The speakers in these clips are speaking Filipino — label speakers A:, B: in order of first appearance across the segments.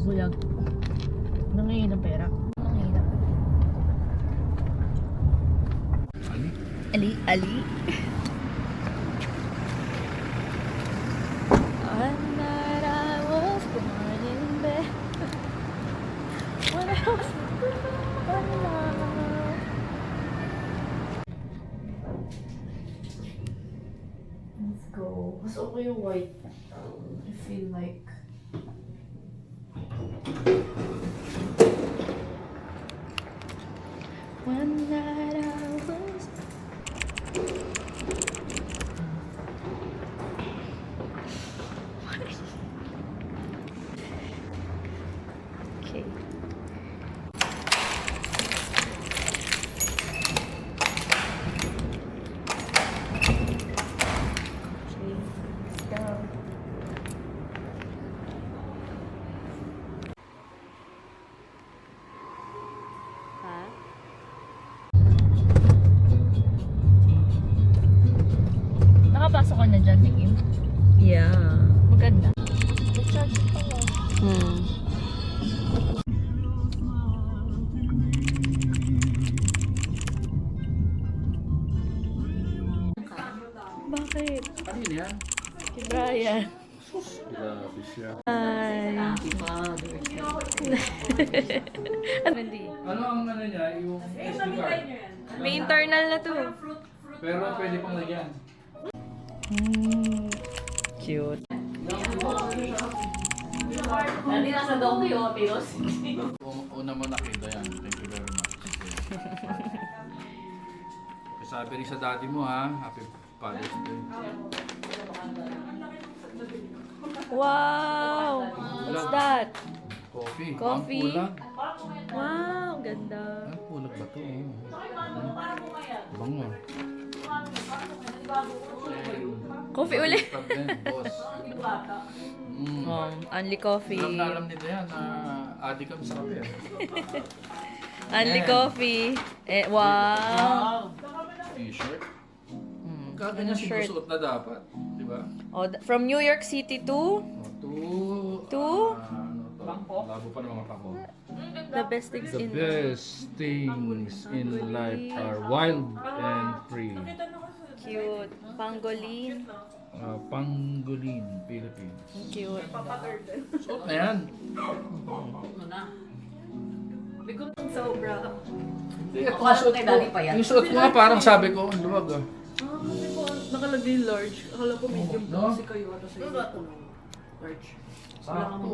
A: Bulag. Nangayin ng pera. Nangayin. Ali. Ali. One night I was born in bed. When I was let's go. Mas okay yung white. I feel like one night I was okay. Nakapasok ka na dyan, Kim?
B: Yeah.
A: Maganda. Recharge pa lang. Bakit?
C: Kanina yan?
A: Kay Brian.
C: Grabe siya.
A: Ay. Hindi.
C: Ano ang ano niya? Yung SD card?
A: May internal na to.
C: Pero pwede pang lagyan.
A: Cute.
B: Hindi nasa donkey o, Pilos.
C: Una mo nakita yan. Thank you very much. Sabi rin sa daddy mo ha. Happy Father's Day.
A: Wow! What's that?
C: Coffee.
A: Coffee?
C: Ang pulag.
A: Wow, ganda.
C: Ang pulag ba ito? Bango.
A: Coffee ulit.
C: Boss.
A: Only coffee.
C: Alam na alam nila yan na adik kami sa kape.
A: Only coffee. Eh, wow.
C: T-shirt.
A: Ano
C: Kaganyan
A: shirt?
C: sinusuot na dapat. Di ba?
A: Oh, from New York City to
C: To? Bangkok? Labo pa naman ako.
A: the best things
C: The
A: in
C: best things in life are wild and free.
A: Cute. Pangolin.
C: Pangolin, Philippines.
A: Cute.
C: Suot na yan.
B: Sobra.
C: Ito
B: Akala ko kay daddy pa yan.
C: Yung suot ko nga parang sabi ko, ang luwag ah.
D: Nakalagay large. Akala ko medium
C: No?
D: kasi kayo ata sa inyo. Large.
C: Sakto.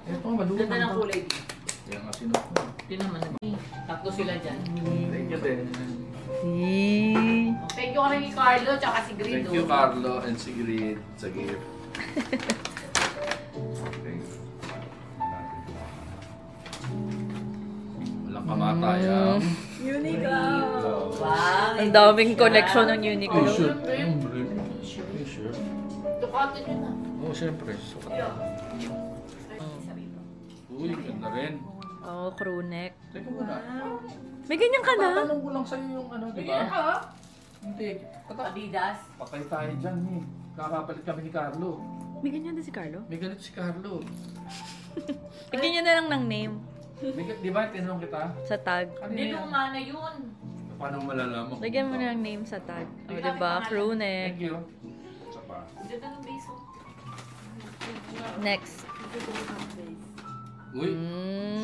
C: Ito, maluwag.
B: Ganda ng kulay din.
C: Yan nga sinuot ko.
B: Yun naman. Tatlo sila dyan.
C: Thank you din.
B: Thank you rin kay Carlo tsaka si Green.
C: Thank you Carlo and Sigrid sa gift. Walang kamatayan.
D: Unica!
B: Wow.
A: Ang daming collection ng Uniqlo.
C: T-shirt. T-shirt.
B: Tukatin yun ah.
C: Oo, siyempre. Uy, ganda rin.
A: Oh, crew neck.
C: Teka muna.
A: May ganyan ka na?
C: Tatanong ko lang sa'yo yung ano, di ba? Hindi.
B: Adidas.
C: Patay tayo dyan eh. Kakapalit kami ni Carlo.
A: May ganyan din si Carlo?
C: May ganito si Carlo.
A: Lagyan niya na lang ng name
C: Di ba, tinanong kita?
A: sa tag.
B: Hindi nung mana yun.
C: Paano malalaman?
A: Lagyan mo na ng name sa tag. O, diba? Crew neck.
C: Thank you. Isa pa.
B: Ganda ng base oh.
A: Next.
C: Uy,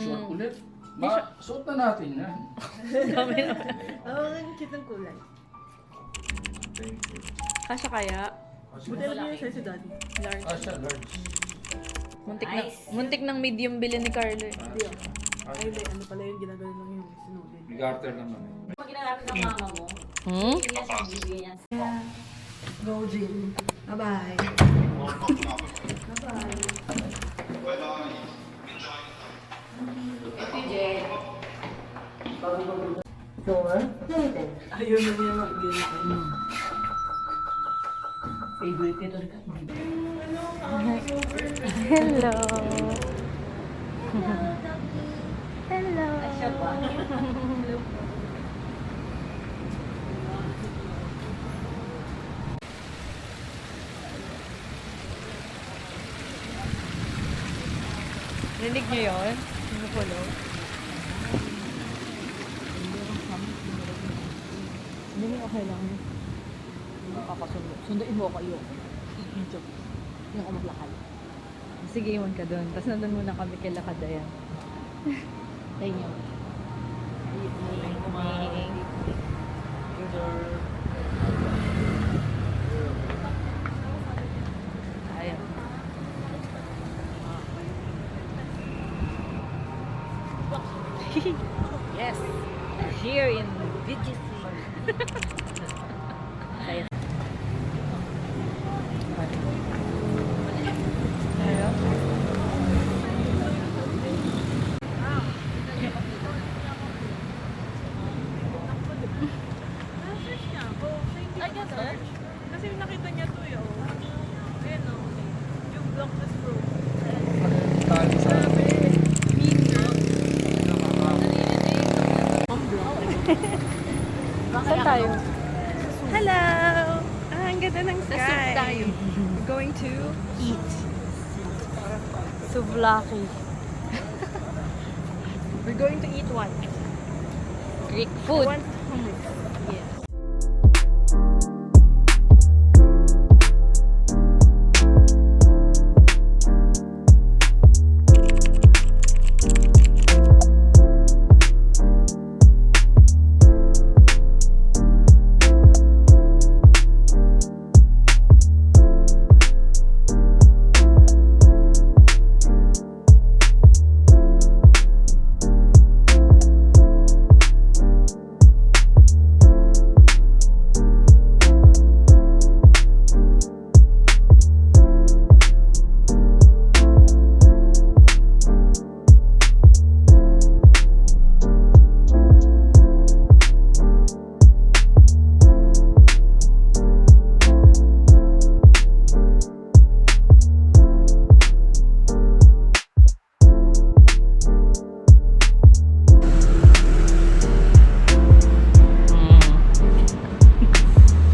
C: short ulit. Suot na natin yan.
D: Ang cute ng kulay.
C: Thank you.
A: Kasya kaya?
D: Buti alam niyo yung size si daddy.
A: Large.
C: Siya, large.
A: Muntik,
B: Nice.
A: muntik ng medium bilhin ni Carlo. Eh.
D: Hindi ako. Ay, hindi. Ano pala yung ginagano lang Sinulid.
C: Garter naman.
B: Pag ginagamit ng mama mo,
A: Hmm?
B: hindi niya siya bibigyan niya.
D: Go, Jill. Bye-bye. Ayun na niya mag-ganyan.
B: Favorite ito rin.
A: Hello. Hello.
B: Siya ba?
A: Rinig niyo yun? Ano po, no?
D: Hindi mo okay lang. Hindi mo kakasundo. Sunduin mo ako iyo. Joke. Hindi ako maglakad.
A: Sige, iwan ka doon. Tapos nandun muna kami kay Lakadayan.
D: Thank you.
A: Ayun. Yes. Here in BGC. Ayun. Ayun.
D: I guess so. Kasi nakita niya to yun. Ayun o. Yung block na bro.
C: Tali sa...
A: Saan tayo?
E: Hello! Ang ganda ng sky.
A: soup tayo.
E: We're going to eat.
A: Souvlaki.
E: We're going to eat what?
A: Greek food.
E: I want hummus. Yes.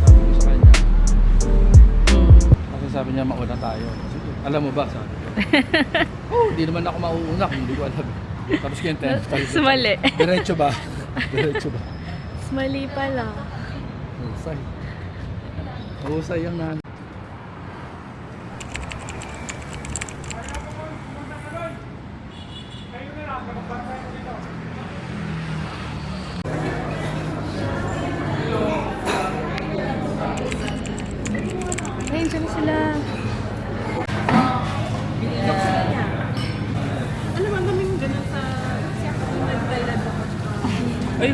C: Sabi ko sa kanya. Kasi sabi niya mauna tayo. Sige, alam mo ba? Sabi ko. Oh, hindi naman ako mauuna kung hindi ko alam. Tapos kaya tayo.
A: Sumali.
C: Diretso ba? Diretso ba?
A: Mali pala.
C: Husay. Husay yung nan.
A: Ayun, dyan sila.
D: Alam mo, ang daming ganun sa... Nag-live ako.
C: Ay,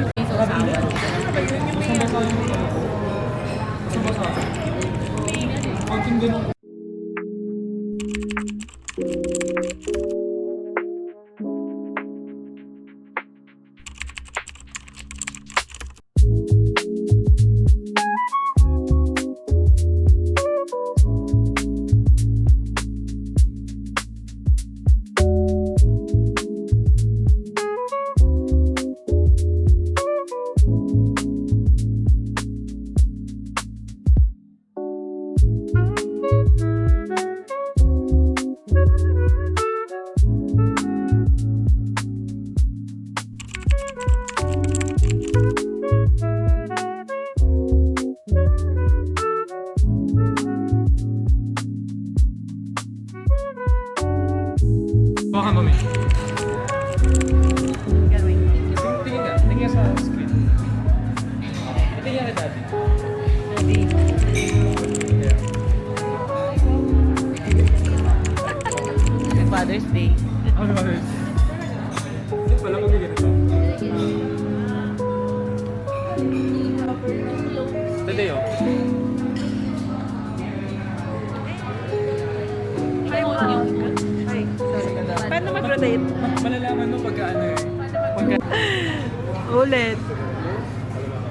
E: ulit.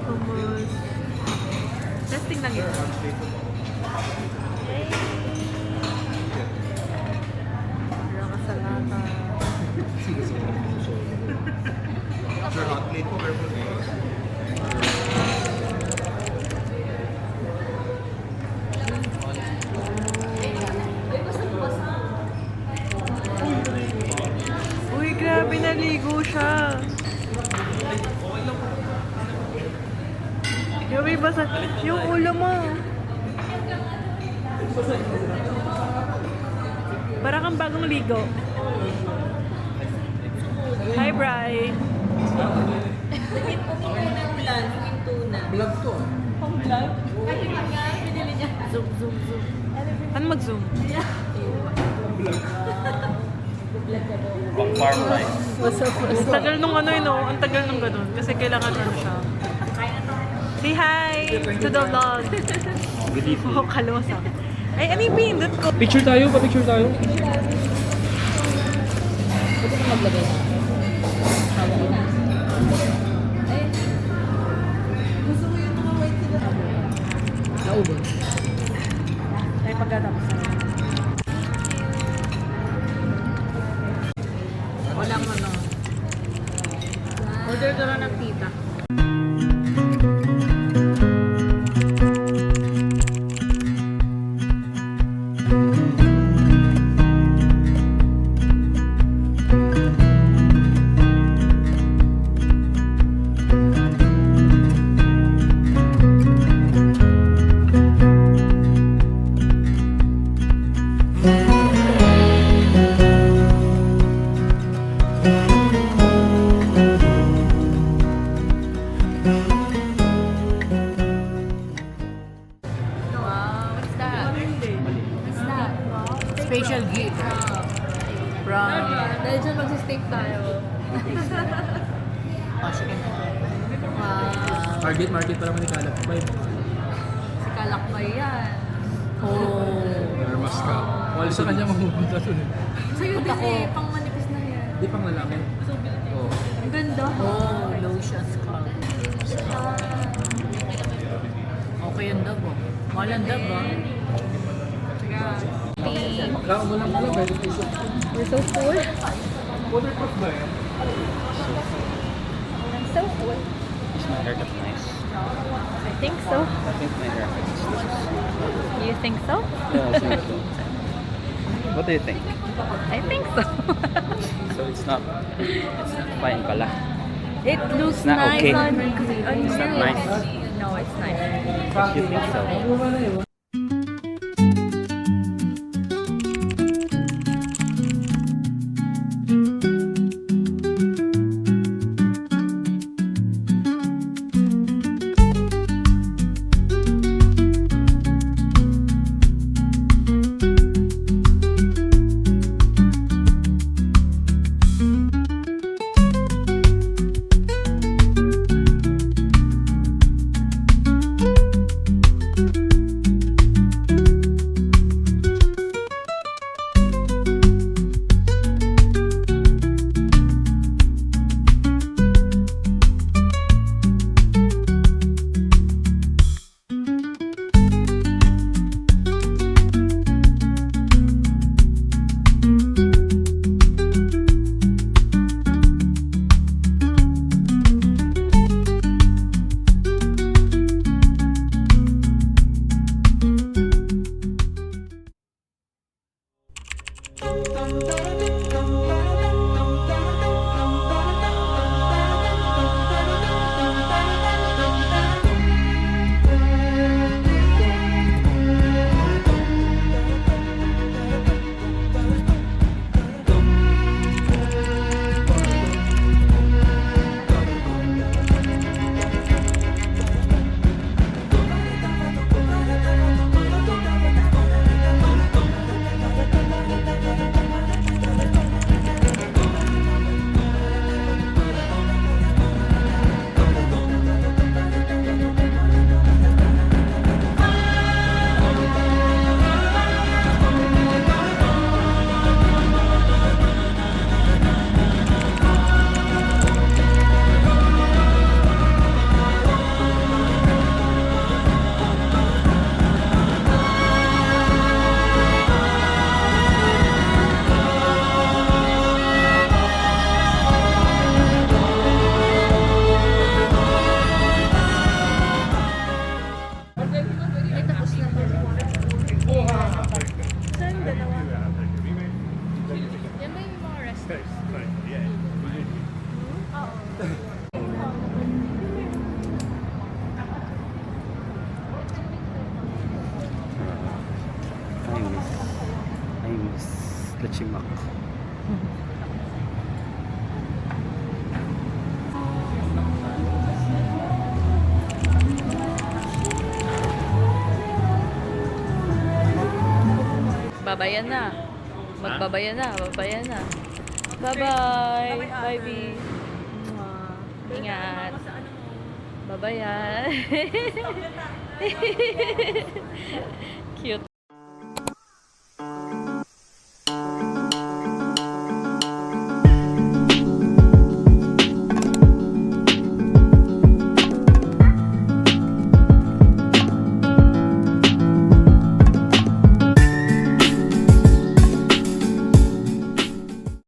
E: Hummus. Testing lang yun. Wala ka sa lata.
C: Sir, hot plate po,
E: Uy, grabe, naligo siya. Grabe, basa. Yung ulo mo. Para kang bagong ligo. Hi, Bri.
C: Vlog to.
E: Zoom, zoom, zoom. Ano mag-zoom?
C: Pang farm life.
E: Ang tagal nung ano yun, oh. Ang tagal nung ganun. Kasi kailangan ano siya. Say hi to the vlog.
C: Good evening.
E: Oh, kalosa. Ay, ano yung pindot ko?
C: Picture tayo, pa-picture tayo.
D: Pwede ka maglagay na. Tawa ko. Gusto mo yung mga white sila. Naubos.
E: Ay, pagkatapos na.
D: Walang ano. Order ka lang ng tita.
A: What's that? What's that?
D: Special gift. From...
A: Dahil dyan mag-steak tayo.
D: Oh, sige.
A: Wow.
C: Market para manikalap. Bye.
A: Si Kalakbay yan.
D: Oh.
C: Armas ka. Wala sa kanya mapupunta to.
A: Sa'yo din eh, pang manipis na yan.
C: Di pang lalaki. Oo.
A: Ang ganda.
D: Oh, lotion scalp. Okay yung dab, oh. Mahal ang dab, ah.
C: Magkaon mo lang pala, very piso.
A: We're so full.
C: Waterproof ba yan?
A: I'm so full.
F: Is my haircut nice?
A: I think so.
F: I think my haircut is nice.
A: You think so?
F: Yeah, I think so. What do you think?
A: I think so.
F: So it's not fine pala.
A: It looks
F: It's not
A: nice
F: okay.
A: on
F: It's not
A: you.
F: nice.
A: No, it's nice.
F: You think so? Pepsi Max.
A: Babayan na. Magbabayan na. Babayan na. Bye-bye. Bye, B. Ingat. Babayan. Cute.